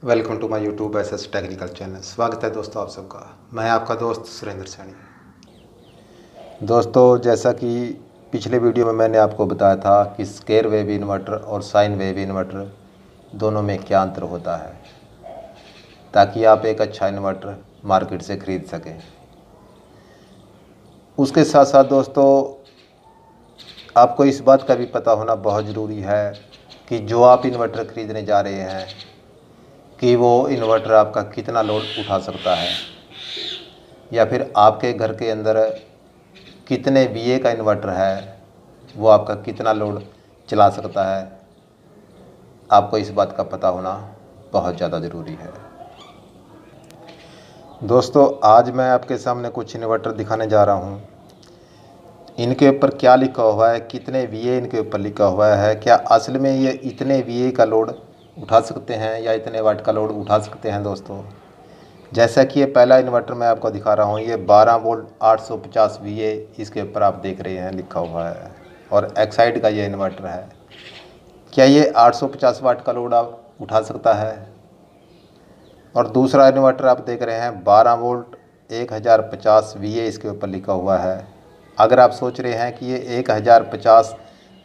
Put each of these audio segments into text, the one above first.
Welcome to my YouTube SS technical channel. स्वागत है दोस्तों आप सबका। मैं आपका दोस्त सुरेंद्र सैनी। दोस्तों, जैसा कि पिछले वीडियो में मैंने आपको बताया था कि स्क्वायर वेव इन्वर्टर और साइन वेव इन्वर्टर दोनों में क्या अंतर होता है, ताकि आप एक अच्छा इन्वर्टर मार्केट से ख़रीद सकें। उसके साथ साथ दोस्तों, आपको इस बात का भी पता होना बहुत ज़रूरी है कि जो आप इन्वर्टर ख़रीदने जा रहे हैं कि वो इन्वर्टर आपका कितना लोड उठा सकता है, या फिर आपके घर के अंदर कितने VA का इन्वर्टर है, वो आपका कितना लोड चला सकता है। आपको इस बात का पता होना बहुत ज़्यादा ज़रूरी है। दोस्तों, आज मैं आपके सामने कुछ इन्वर्टर दिखाने जा रहा हूँ। इनके ऊपर क्या लिखा हुआ है, कितने VA इनके ऊपर लिखा हुआ है, क्या असल में ये इतने VA का लोड उठा सकते हैं या इतने वाट का लोड उठा सकते हैं। दोस्तों, जैसा कि ये पहला इन्वर्टर मैं आपको दिखा रहा हूँ, ये 12 वोल्ट 850 VA इसके ऊपर आप देख रहे हैं लिखा हुआ है, और एक्साइड का ये इन्वर्टर है। क्या ये 850 वाट का लोड आप उठा सकता है। और दूसरा इन्वर्टर आप देख रहे हैं 12 वोल्ट 1050 VA इसके ऊपर लिखा हुआ है। अगर आप सोच रहे हैं कि ये 1050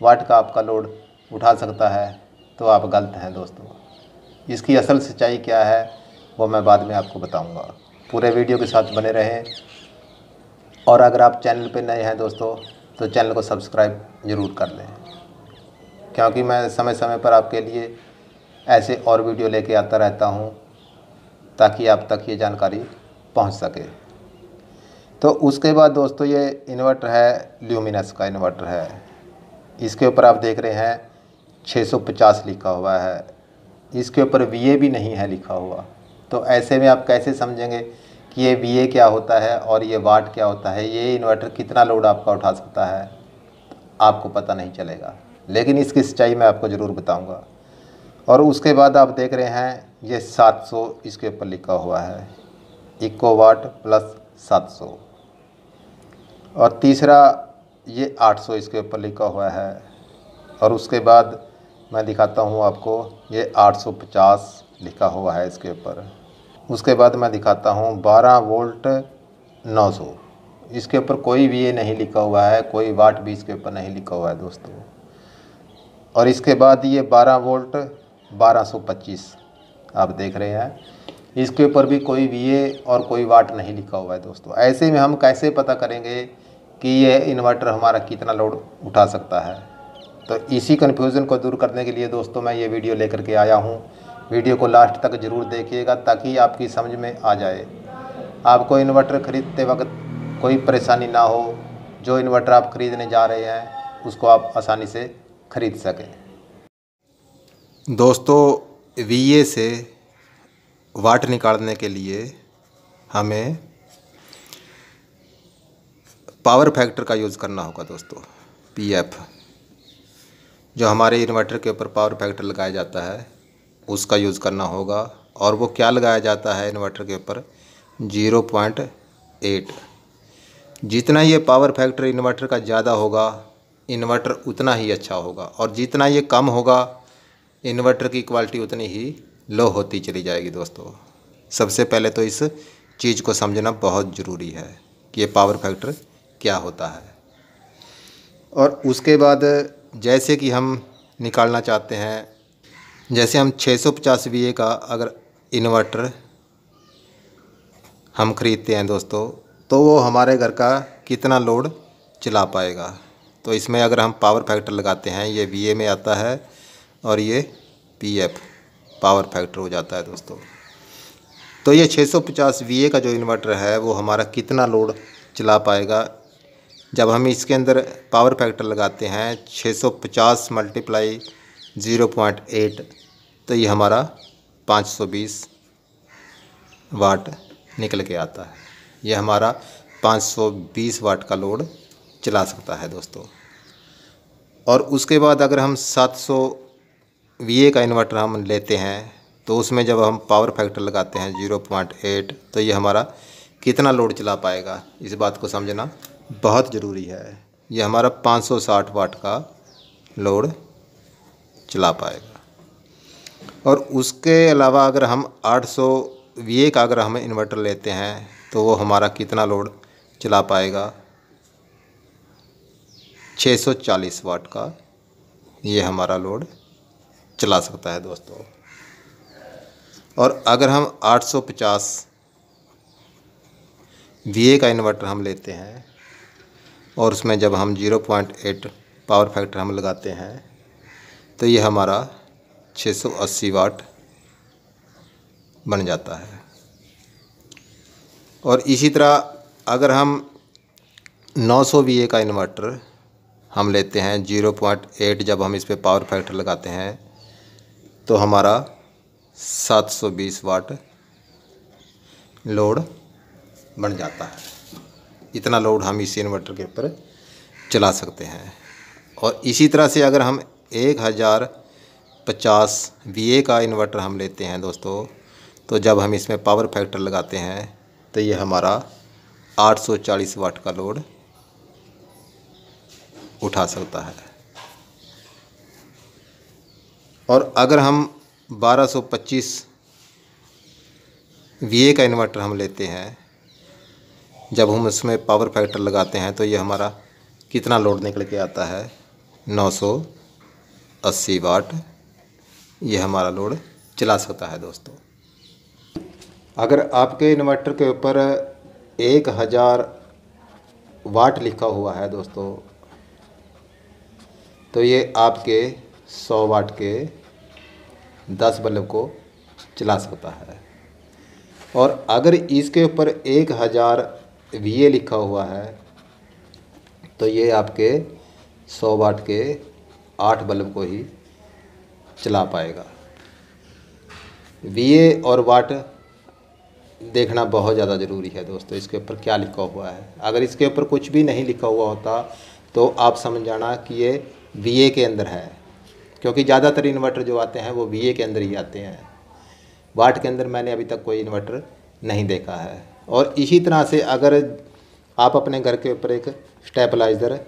वाट का आपका लोड उठा सकता है तो आप गलत हैं दोस्तों। इसकी असल सच्चाई क्या है वो मैं बाद में आपको बताऊंगा। पूरे वीडियो के साथ बने रहें, और अगर आप चैनल पर नए हैं दोस्तों तो चैनल को सब्सक्राइब ज़रूर कर लें, क्योंकि मैं समय समय पर आपके लिए ऐसे और वीडियो लेके आता रहता हूं ताकि आप तक ये जानकारी पहुंच सके। तो उसके बाद दोस्तों, ये इन्वर्टर है ल्यूमिनस का इन्वर्टर है। इसके ऊपर आप देख रहे हैं 650 लिखा हुआ है। इसके ऊपर VA भी नहीं है लिखा हुआ। तो ऐसे में आप कैसे समझेंगे कि ये VA क्या होता है और ये वाट क्या होता है, ये इन्वर्टर कितना लोड आपका उठा सकता है, आपको पता नहीं चलेगा। लेकिन इसकी सच्चाई मैं आपको ज़रूर बताऊंगा। और उसके बाद आप देख रहे हैं ये 700 इसके ऊपर लिखा हुआ है, इको वाट प्लस 700। और तीसरा ये 800 इसके ऊपर लिखा हुआ है। और उसके बाद मैं दिखाता हूँ आपको, ये 850 लिखा हुआ है इसके ऊपर। उसके बाद मैं दिखाता हूँ 12 वोल्ट 900। इसके ऊपर कोई VA नहीं लिखा हुआ है, कोई वाट भी इसके ऊपर नहीं लिखा हुआ है दोस्तों। और इसके बाद ये 12 वोल्ट 1225 आप देख रहे हैं, इसके ऊपर भी कोई VA और कोई वाट नहीं लिखा हुआ है दोस्तों। ऐसे में हम कैसे पता करेंगे कि ये इन्वर्टर हमारा कितना लोड उठा सकता है। तो इसी कन्फ्यूज़न को दूर करने के लिए दोस्तों मैं ये वीडियो लेकर के आया हूँ। वीडियो को लास्ट तक ज़रूर देखिएगा ताकि आपकी समझ में आ जाए, आपको इन्वर्टर ख़रीदते वक्त कोई परेशानी ना हो। जो इन्वर्टर आप ख़रीदने जा रहे हैं उसको आप आसानी से ख़रीद सकें। दोस्तों, VA से वाट निकालने के लिए हमें पावर फैक्टर का यूज़ करना होगा दोस्तों। PF जो हमारे इन्वर्टर के ऊपर पावर फैक्टर लगाया जाता है उसका यूज़ करना होगा। और वो क्या लगाया जाता है इन्वर्टर के ऊपर, 0.8। जितना ये पावर फैक्टर इन्वर्टर का ज़्यादा होगा इन्वर्टर उतना ही अच्छा होगा, और जितना ये कम होगा इन्वर्टर की क्वालिटी उतनी ही लो होती चली जाएगी दोस्तों। सबसे पहले तो इस चीज़ को समझना बहुत ज़रूरी है कि ये पावर फैक्टर क्या होता है। और उसके बाद जैसे कि हम निकालना चाहते हैं, जैसे हम 650 VA का अगर इन्वर्टर हम ख़रीदते हैं दोस्तों, तो वो हमारे घर का कितना लोड चला पाएगा। तो इसमें अगर हम पावर फैक्टर लगाते हैं, ये VA में आता है और ये PF पावर फैक्टर हो जाता है दोस्तों। तो ये 650 VA का जो इन्वर्टर है वो हमारा कितना लोड चला पाएगा। जब हम इसके अंदर पावर फैक्टर लगाते हैं 650 मल्टीप्लाई 0.8, तो ये हमारा 520 वाट निकल के आता है। ये हमारा 520 वाट का लोड चला सकता है दोस्तों। और उसके बाद अगर हम 700 VA का इन्वर्टर हम लेते हैं तो उसमें जब हम पावर फैक्टर लगाते हैं 0.8, तो ये हमारा कितना लोड चला पाएगा, इस बात को समझना बहुत ज़रूरी है। ये हमारा 560 वाट का लोड चला पाएगा। और उसके अलावा अगर हम 800 VA का अगर हम इन्वर्टर लेते हैं तो वो हमारा कितना लोड चला पाएगा? 640 वाट का ये हमारा लोड चला सकता है दोस्तों। और अगर हम 850 VA का इन्वर्टर हम लेते हैं और उसमें जब हम 0.8 पावर फैक्टर हम लगाते हैं तो ये हमारा 680 वाट बन जाता है। और इसी तरह अगर हम 900 VA का इन्वर्टर हम लेते हैं 0.8 जब हम इस पे पावर फैक्टर लगाते हैं तो हमारा 720 वाट लोड बन जाता है। इतना लोड हम इस इन्वर्टर के ऊपर चला सकते हैं। और इसी तरह से अगर हम 1050 VA का इन्वर्टर हम लेते हैं दोस्तों, तो जब हम इसमें पावर फैक्टर लगाते हैं तो ये हमारा 840 वाट का लोड उठा सकता है। और अगर हम 1225 VA का इन्वर्टर हम लेते हैं, जब हम उसमें पावर फैक्टर लगाते हैं तो ये हमारा कितना लोड निकल के आता है? 980 वाट ये हमारा लोड चला सकता है दोस्तों। अगर आपके इन्वर्टर के ऊपर 1000 वाट लिखा हुआ है दोस्तों, तो ये आपके 100 वाट के 10 बल्ब को चला सकता है। और अगर इसके ऊपर 1000 VA लिखा हुआ है तो ये आपके 100 वाट के 8 बल्ब को ही चला पाएगा। VA और वाट देखना बहुत ज़्यादा ज़रूरी है दोस्तों, इसके ऊपर क्या लिखा हुआ है। अगर इसके ऊपर कुछ भी नहीं लिखा हुआ होता तो आप समझ जाना कि ये VA के अंदर है, क्योंकि ज़्यादातर इन्वर्टर जो आते हैं वो VA के अंदर ही आते हैं। वाट के अंदर मैंने अभी तक कोई इन्वर्टर नहीं देखा है। और इसी तरह से अगर आप अपने घर के ऊपर एक स्टेबलाइज़र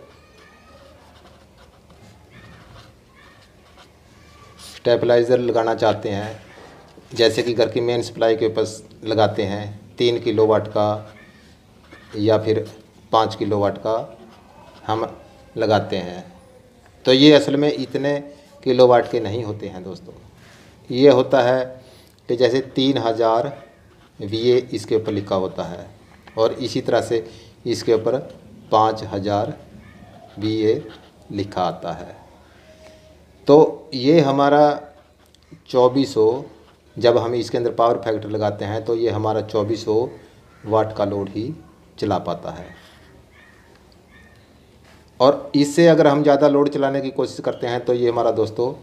लगाना चाहते हैं, जैसे कि घर की मेन सप्लाई के ऊपर लगाते हैं 3 किलोवाट का या फिर 5 किलोवाट का हम लगाते हैं, तो ये असल में इतने किलोवाट के नहीं होते हैं दोस्तों। ये होता है कि जैसे 3000 VA इसके ऊपर लिखा होता है और इसी तरह से इसके ऊपर 5000 VA लिखा आता है। तो ये हमारा 2400, जब हम इसके अंदर पावर फैक्टर लगाते हैं तो ये हमारा 2400 वाट का लोड ही चला पाता है। और इससे अगर हम ज़्यादा लोड चलाने की कोशिश करते हैं तो ये हमारा दोस्तों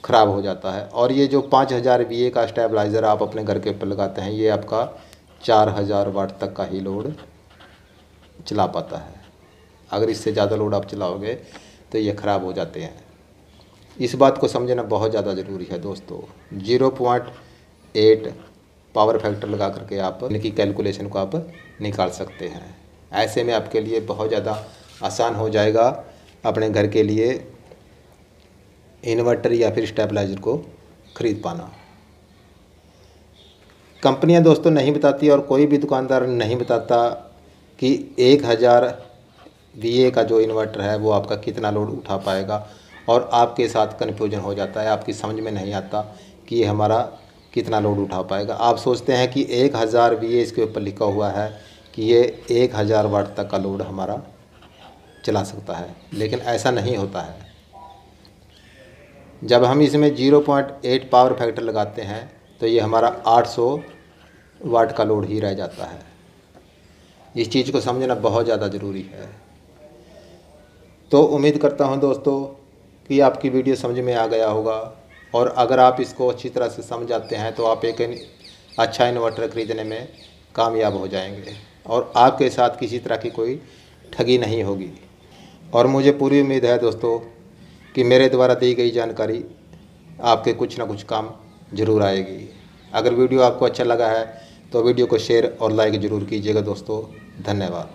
ख़राब हो जाता है। और ये जो 5000 VA का स्टेबलाइज़र आप अपने घर के ऊपर लगाते हैं, ये आपका 4000 वाट तक का ही लोड चला पाता है। अगर इससे ज़्यादा लोड आप चलाओगे तो ये ख़राब हो जाते हैं। इस बात को समझना बहुत ज़्यादा ज़रूरी है दोस्तों। 0.8 पावर फैक्टर लगा करके आप इनकी कैलकुलेशन को आप निकाल सकते हैं। ऐसे में आपके लिए बहुत ज़्यादा आसान हो जाएगा अपने घर के लिए इन्वर्टर या फिर स्टेबलाइज़र को ख़रीद पाना। कंपनियां दोस्तों नहीं बताती और कोई भी दुकानदार नहीं बताता कि 1000 VA का जो इन्वर्टर है वो आपका कितना लोड उठा पाएगा, और आपके साथ कन्फ्यूजन हो जाता है, आपकी समझ में नहीं आता कि ये हमारा कितना लोड उठा पाएगा। आप सोचते हैं कि 1000 VA इसके ऊपर लिखा हुआ है कि ये 1000 वाट तक का लोड हमारा चला सकता है, लेकिन ऐसा नहीं होता है। जब हम इसमें 0.8 पावर फैक्टर लगाते हैं तो ये हमारा 800 वाट का लोड ही रह जाता है। इस चीज़ को समझना बहुत ज़्यादा ज़रूरी है। तो उम्मीद करता हूं दोस्तों कि आपकी वीडियो समझ में आ गया होगा, और अगर आप इसको अच्छी तरह से समझ जाते हैं तो आप एक अच्छा इन्वर्टर ख़रीदने में कामयाब हो जाएंगे और आपके साथ किसी तरह की कोई ठगी नहीं होगी। और मुझे पूरी उम्मीद है दोस्तों कि मेरे द्वारा दी गई जानकारी आपके कुछ ना कुछ काम ज़रूर आएगी। अगर वीडियो आपको अच्छा लगा है तो वीडियो को शेयर और लाइक ज़रूर कीजिएगा दोस्तों। धन्यवाद।